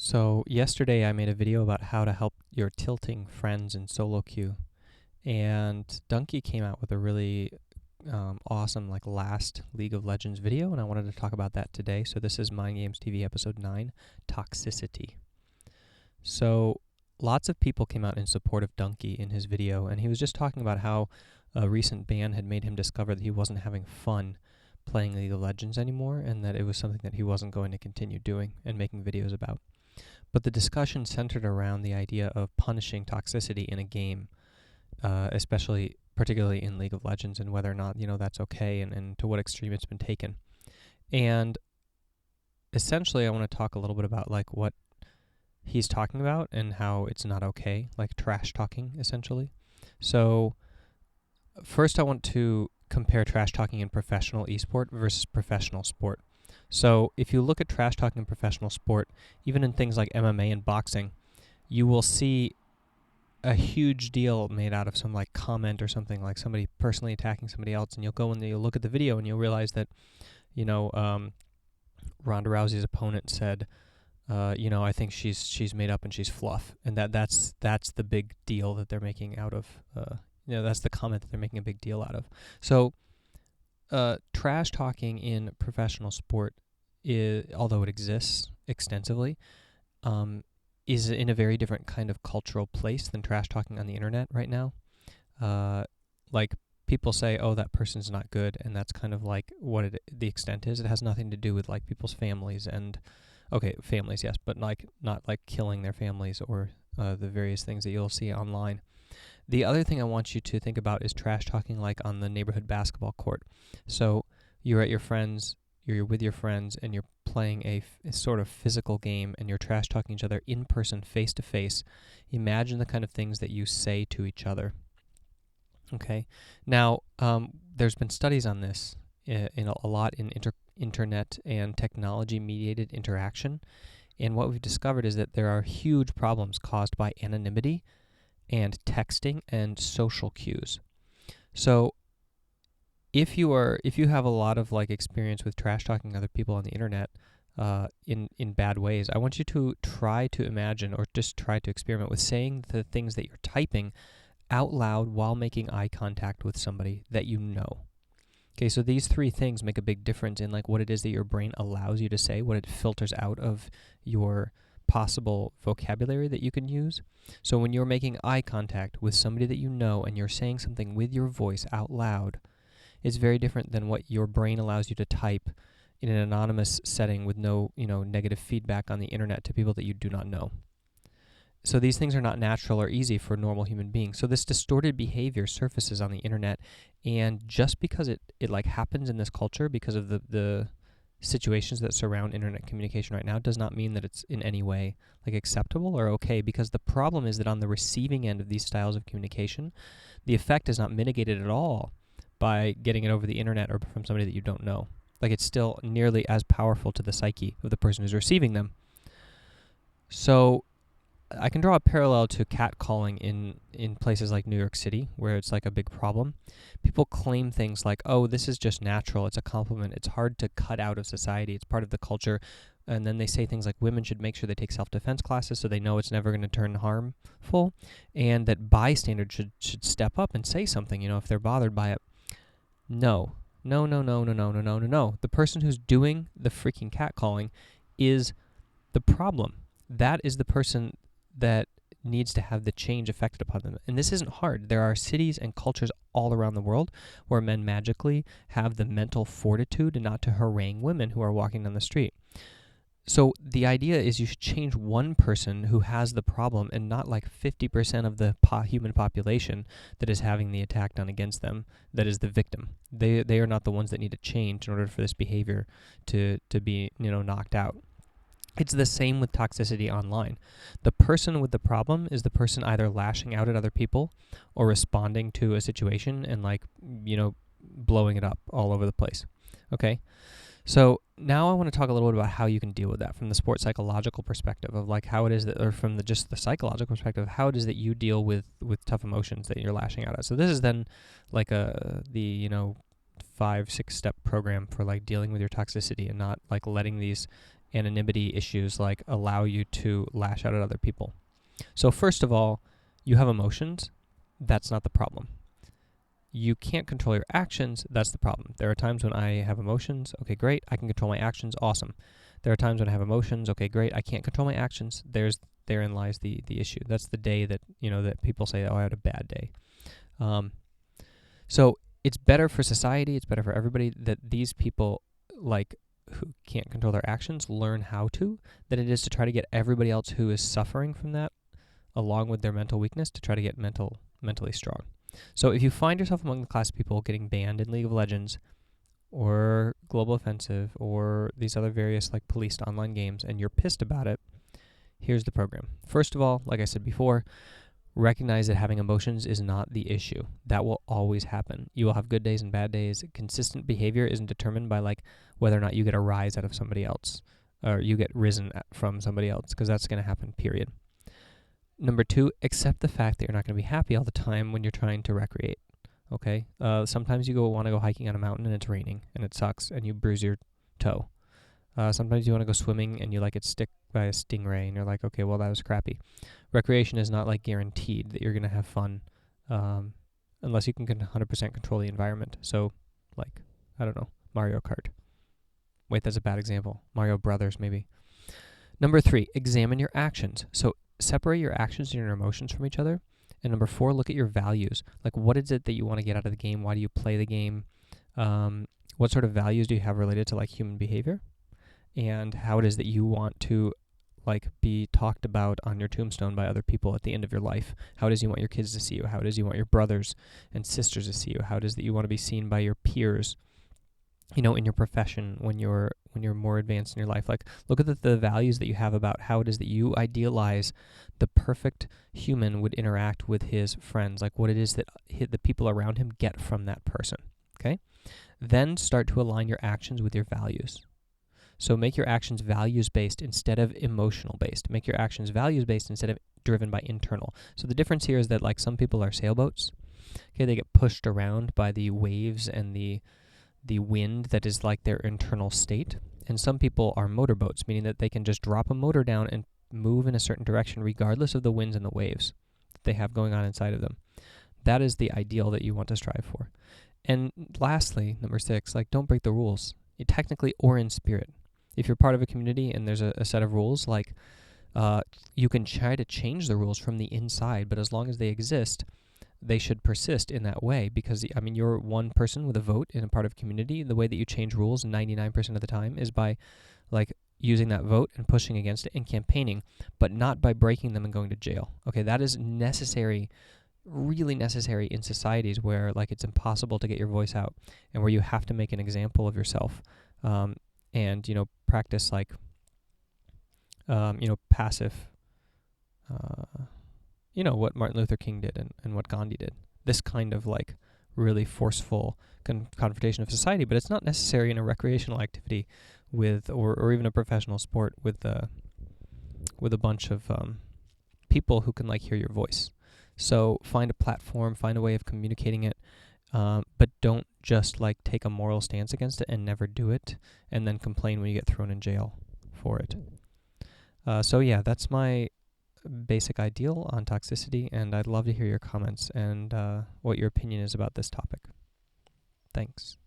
So yesterday I made a video about how to help your tilting friends in solo queue, and Donkey came out with a really awesome last League of Legends video, and I wanted to talk about that today. So this is Mind Games TV episode 9, Toxicity. So lots of people came out in support of Donkey in his video, and he was just talking about how a recent ban had made him discover that he wasn't having fun playing League of Legends anymore, and that it was something that he wasn't going to continue doing and making videos about. But the discussion centered around the idea of punishing toxicity in a game, particularly in League of Legends, and whether or not that's okay, and to what extreme it's been taken. And essentially, I want to talk a little bit about what he's talking about and how it's not okay, like trash talking, essentially. So first, I want to compare trash talking in professional esport versus professional sport. So if you look at trash talking in professional sport, even in things like MMA and boxing, you will see a huge deal made out of some comment or something, like somebody personally attacking somebody else, and you'll go and you'll look at the video and you'll realize that, Ronda Rousey's opponent said, I think she's made up and she's fluff, and that's the big deal that they're making out of. That's the comment that they're making a big deal out of. So trash talking in professional sport, although it exists extensively, is in a very different kind of cultural place than trash talking on the internet right now. People say, oh, that person's not good, and that's kind of what the extent is. It has nothing to do with people's families and, okay, families, yes, but not killing their families or the various things that you'll see online. The other thing I want you to think about is trash talking on the neighborhood basketball court. So you're with your friends, and you're playing a sort of physical game, and you're trash talking each other in person, face to face. Imagine the kind of things that you say to each other. Okay. Now, there's been studies on this a lot in internet and technology-mediated interaction, and what we've discovered is that there are huge problems caused by anonymity and texting and social cues. So if you have a lot of experience with trash talking other people on the internet in bad ways, I want you to try to imagine, or just try to experiment with saying the things that you're typing out loud while making eye contact with somebody that you know. Okay, so these three things make a big difference in what it is that your brain allows you to say, what it filters out of your possible vocabulary that you can use. So when you're making eye contact with somebody that you know and you're saying something with your voice out loud, it's very different than what your brain allows you to type in an anonymous setting with no, negative feedback on the internet to people that you do not know. So these things are not natural or easy for normal human beings. So this distorted behavior surfaces on the internet, and just because it happens in this culture because of the situations that surround internet communication right now does not mean that it's in any way acceptable or okay, because the problem is that on the receiving end of these styles of communication, the effect is not mitigated at all by getting it over the internet or from somebody that you don't know. It's still nearly as powerful to the psyche of the person who's receiving them. So I can draw a parallel to catcalling in places like New York City, where it's a big problem. People claim things like, oh, this is just natural, it's a compliment, it's hard to cut out of society, it's part of the culture. And then they say things like women should make sure they take self-defense classes so they know it's never going to turn harmful, and that bystanders should step up and say something, if they're bothered by it. No. The person who's doing the freaking catcalling is the problem. That is the person that needs to have the change affected upon them. And this isn't hard. There are cities and cultures all around the world where men magically have the mental fortitude not to harangue women who are walking down the street. So the idea is you should change one person who has the problem, and not 50% of the human population that is having the attack done against them that is the victim. They are not the ones that need to change in order for this behavior to be knocked out. It's the same with toxicity online. The person with the problem is the person either lashing out at other people or responding to a situation and blowing it up all over the place. Okay? So now I want to talk a little bit about how you can deal with that from the sports psychological perspective of how it is that, or from just the psychological perspective of how it is that you deal with tough emotions that you're lashing out at. So this is then the 5-6 step program for dealing with your toxicity and not letting these anonymity issues like allow you to lash out at other people. So first of all, you have emotions. That's not the problem. You can't control your actions. That's the problem. There are times when I have emotions. Okay, great. I can control my actions. Awesome. There are times when I have emotions. Okay, great. I can't control my actions. Therein lies the issue. That's the day that, that people say, oh, I had a bad day. So it's better for society. It's better for everybody that these people who can't control their actions learn how to, than it is to try to get everybody else who is suffering from that, along with their mental weakness, to try to get mentally strong. So if you find yourself among the class of people getting banned in League of Legends or Global Offensive or these other various policed online games and you're pissed about it, here's the program. First of all, like I said before, recognize that having emotions is not the issue. That will always happen. You will have good days and bad days. Consistent behavior isn't determined by whether or not you get a rise out of somebody else or you get risen from somebody else, because that's going to happen, period. Number 2, accept the fact that you're not going to be happy all the time when you're trying to recreate, okay? Sometimes you want to go hiking on a mountain and it's raining and it sucks and you bruise your toe. Sometimes you want to go swimming and you get stick by a stingray and you're like, okay, well, that was crappy. Recreation is not guaranteed that you're going to have fun unless you can 100% control the environment. So, I don't know, Mario Kart. Wait, that's a bad example. Mario Brothers, maybe. Number 3, examine your actions. So separate your actions and your emotions from each other. And number 4, look at your values. What is it that you want to get out of the game? Why do you play the game? What sort of values do you have related to human behavior? And how it is that you want to be talked about on your tombstone by other people at the end of your life. How it is you want your kids to see you. How it is you want your brothers and sisters to see you. How it is that you want to be seen by your peers, in your profession when you're more advanced in your life. Look at the values that you have about how it is that you idealize the perfect human would interact with his friends, what it is that the people around him get from that person, okay? Then start to align your actions with your values. So make your actions values-based instead of emotional-based. Make your actions values-based instead of driven by internal. So the difference here is that some people are sailboats. Okay, they get pushed around by the waves and the wind that is their internal state. And some people are motorboats, meaning that they can just drop a motor down and move in a certain direction regardless of the winds and the waves that they have going on inside of them. That is the ideal that you want to strive for. And lastly, number 6, don't break the rules, technically or in spirit. If you're part of a community and there's a set of rules, you can try to change the rules from the inside, but as long as they exist, they should persist in that way, because, you're one person with a vote in a part of a community. The way that you change rules 99% of the time is by, using that vote and pushing against it and campaigning, but not by breaking them and going to jail. Okay, that is necessary, really necessary in societies where, it's impossible to get your voice out and where you have to make an example of yourself. And, practice passive, what Martin Luther King did and what Gandhi did. This kind of really forceful confrontation of society, but it's not necessary in a recreational activity or even a professional sport with a bunch of people who can hear your voice. So find a platform, find a way of communicating it, but don't just take a moral stance against it and never do it and then complain when you get thrown in jail for it. So yeah, that's my basic ideal on toxicity, and I'd love to hear your comments and what your opinion is about this topic. Thanks.